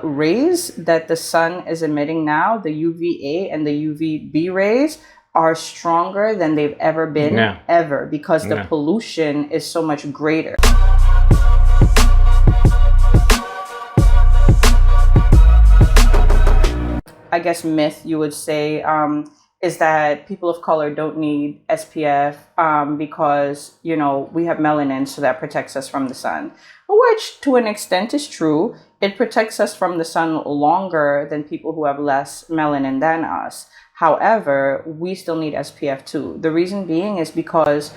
the rays that the sun is emitting now, the UVA and the UVB rays, are stronger than they've ever been, ever, because the pollution is so much greater. I guess myth, you would say, is that people of color don't need SPF because, you know, we have melanin, so that protects us from the sun, which to an extent is true. It protects us from the sun longer than people who have less melanin than us. However, we still need SPF too. The reason being is because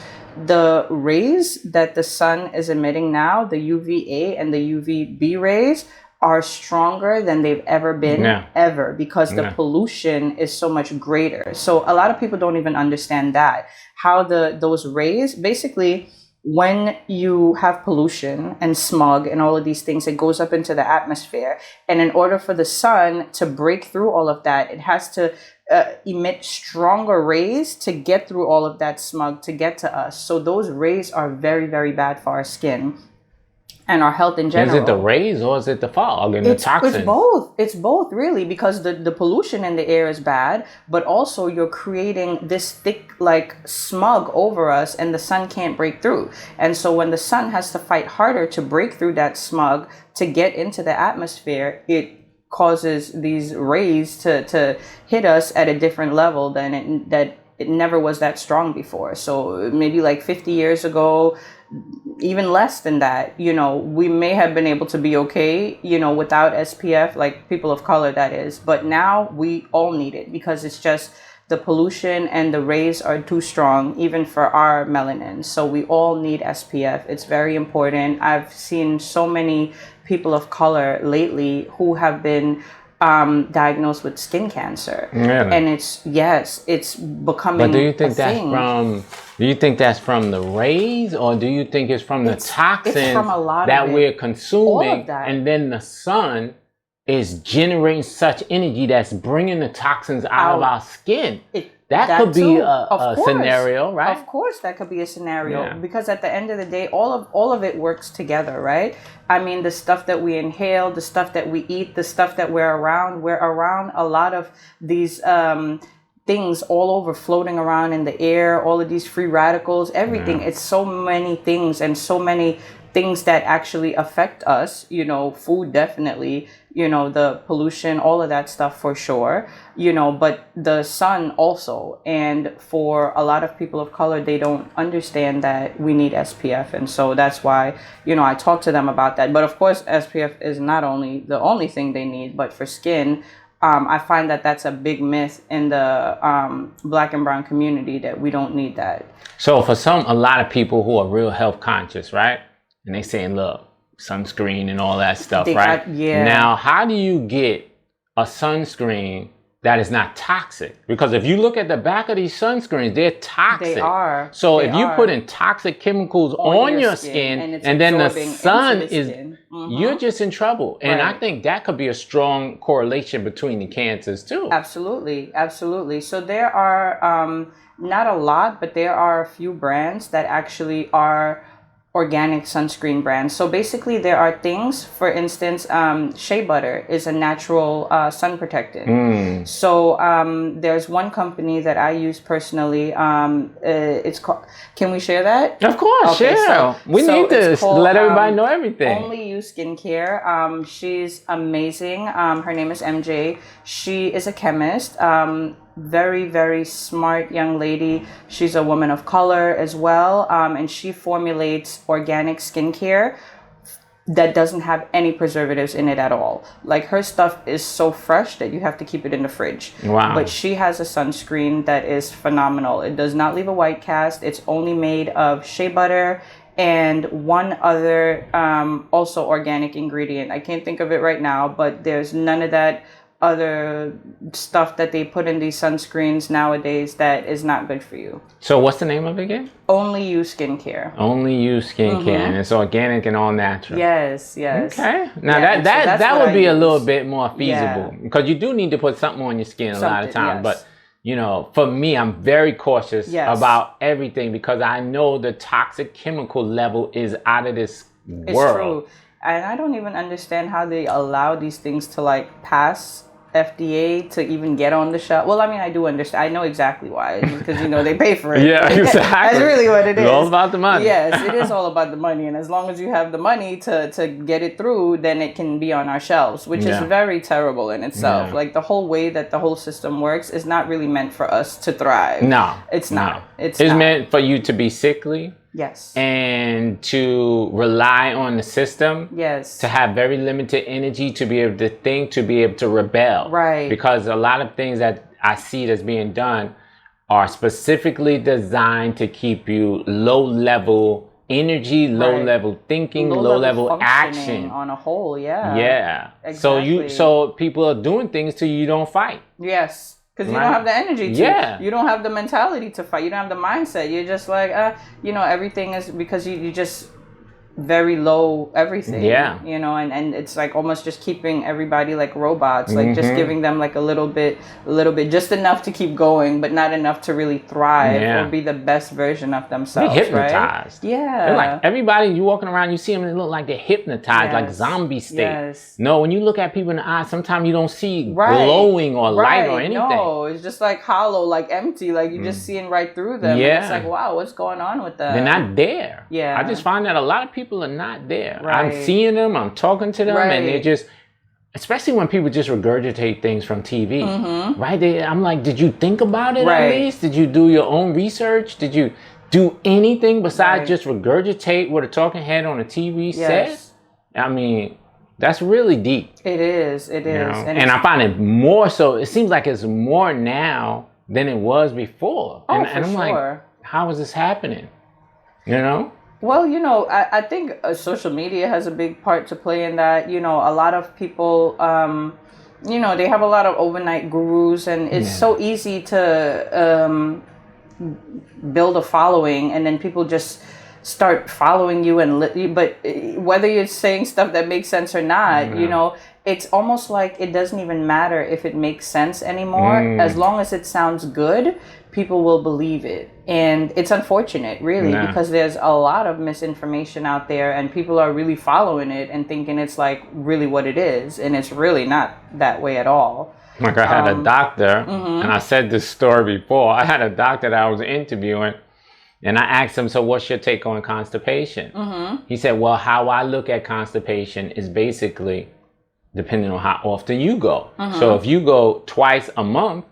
the rays that the sun is emitting now, the UVA and the UVB rays, are stronger than they've ever been, ever, because the pollution is so much greater. So a lot of people don't even understand that, how those rays, basically, when you have pollution and smog and all of these things, it goes up into the atmosphere. And in order for the sun to break through all of that, it has to emit stronger rays to get through all of that smog to get to us. So those rays are very, very bad for our skin and our health in general. Is it the rays or is it the fog and the toxins? It's both. It's both, really, because the pollution in the air is bad, but also you're creating this thick, like, smog over us, and the sun can't break through. And so when the sun has to fight harder to break through that smog to get into the atmosphere, it causes these rays to hit us at a different level than it never was that strong before. So maybe like 50 years ago, even less than that, you know, we may have been able to be okay, you know, without SPF, like people of color, that is. But now we all need it because it's just the pollution and the rays are too strong, even for our melanin. So we all need SPF. It's very important. I've seen so many people of color lately who have been diagnosed with skin cancer. Really? And it's becoming. But do you think that's from the rays, or do you think it's from the toxins that we're consuming, and then the sun is generating such energy that's bringing the toxins out of our skin? That could be a scenario, right? Of course, that could be a scenario, because at the end of the day, all of it works together, right? I mean, the stuff that we inhale, the stuff that we eat, the stuff that we're around a lot of these things all over, floating around in the air, all of these free radicals, everything. It's so many things, and so many things that actually affect us, you know, food definitely, you know, the pollution, all of that stuff for sure, you know, but the sun also. And for a lot of people of color, they don't understand that we need SPF. And so that's why, you know, I talk to them about that. But of course, SPF is not only the only thing they need, but for skin, I find that that's a big myth in the Black and brown community, that we don't need that. So for a lot of people who are real health conscious, right? And they saying, look, sunscreen and all that stuff, right? Now, how do you get a sunscreen that is not toxic? Because if you look at the back of these sunscreens, they're toxic. They are. So if you put in toxic chemicals on your skin and then the sun is, you're just in trouble. And I think that could be a strong correlation between the cancers too. Absolutely. Absolutely. So there are not a lot, but there are a few brands that actually are organic sunscreen brands. So basically there are things, for instance, shea butter is a natural sun protectant. So there's one company that I use personally. It's called, can we share that? Of course, okay, share. We need to let everybody know everything. Only You Skincare. She's amazing. Her name is MJ. She is a chemist. Very, very smart young lady. She's a woman of color as well. And she formulates organic skincare that doesn't have any preservatives in it at all. Like, her stuff is so fresh that you have to keep it in the fridge. Wow. But she has a sunscreen that is phenomenal. It does not leave a white cast. It's only made of shea butter and one other also organic ingredient. I can't think of it right now, but there's none of that other stuff that they put in these sunscreens nowadays that is not good for you. So what's the name of it again? Only You Skincare. Only You Skincare, and it's organic and all natural. Yes, yes. Okay. Now that would be a little bit more feasible, because you do need to put something on your skin a lot of times. But you know, for me, I'm very cautious about everything, because I know the toxic chemical level is out of this world. True. And I don't even understand how they allow these things to like pass FDA to even get on the shelf. Well, I mean, I do understand. I know exactly why. Because, you know, they pay for it. Yeah, exactly. That's really what it is. It's all about the money. Yes, it is all about the money. And as long as you have the money to get it through, then it can be on our shelves, which is very terrible in itself. Like the whole way that the whole system works is not really meant for us to thrive. No. It's not. No. It's meant for you to be sickly. Yes. And to rely on the system. Yes. To have very limited energy, to be able to think, to be able to rebel. Right. Because a lot of things that I see that's being done are specifically designed to keep you low level energy, low level thinking, low level action. On a whole, yeah. Yeah. Exactly. So people are doing things to you don't fight. Yes. Because you don't have the energy to. Yeah. You don't have the mentality to fight. You don't have the mindset. You're just like, you know, everything is because you just very low everything. Yeah. You know, and it's like almost just keeping everybody like robots, like just giving them like a little bit, just enough to keep going, but not enough to really thrive or be the best version of themselves. They're hypnotized. Right? Yeah. They're like everybody you walking around, you see them and they look like they're hypnotized, like zombie state. Yes. No, when you look at people in the eye, sometimes you don't see glowing or light or anything. No, it's just like hollow, like empty, like you're just seeing right through them. Yeah. And it's like, wow, what's going on with them? They're not there. Yeah. I just find that a lot of people are not there. Right. I'm seeing them, I'm talking to them, and they're just, especially when people just regurgitate things from TV, right? I'm like, did you think about it at least? Did you do your own research? Did you do anything besides just regurgitate what a talking head on a TV says? I mean, that's really deep. It is. It is. You know? And I find it more so, it seems like it's more now than it was before. Oh, and I'm like, how is this happening? You know? Well, you know, I think social media has a big part to play in that. You know, a lot of people, you know, they have a lot of overnight gurus, and it's so easy to build a following, and then people just start following you but whether you're saying stuff that makes sense or not, you know, it's almost like it doesn't even matter if it makes sense anymore. As long as it sounds good, people will believe it. And it's unfortunate, really, because there's a lot of misinformation out there, and people are really following it and thinking it's like really what it is, and it's really not that way at all. Like I had a doctor, and I said this story before. I had a doctor that I was interviewing, and I asked him, so what's your take on constipation? He said, well, how I look at constipation is basically depending on how often you go. So if you go twice a month,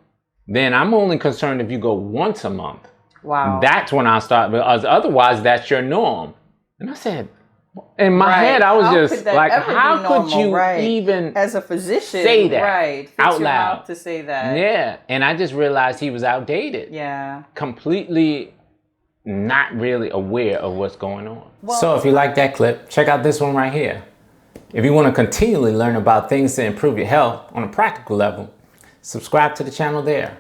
then I'm only concerned if you go once a month. Wow. That's when I'll start, because otherwise that's your norm. And I said, in my head, I was just like, how could you even as a physician say that out your loud mouth to say that? Yeah. And I just realized he was outdated. Yeah. Completely not really aware of what's going on. Well, so if you like that clip, check out this one right here. If you want to continually learn about things to improve your health on a practical level, subscribe to the channel there.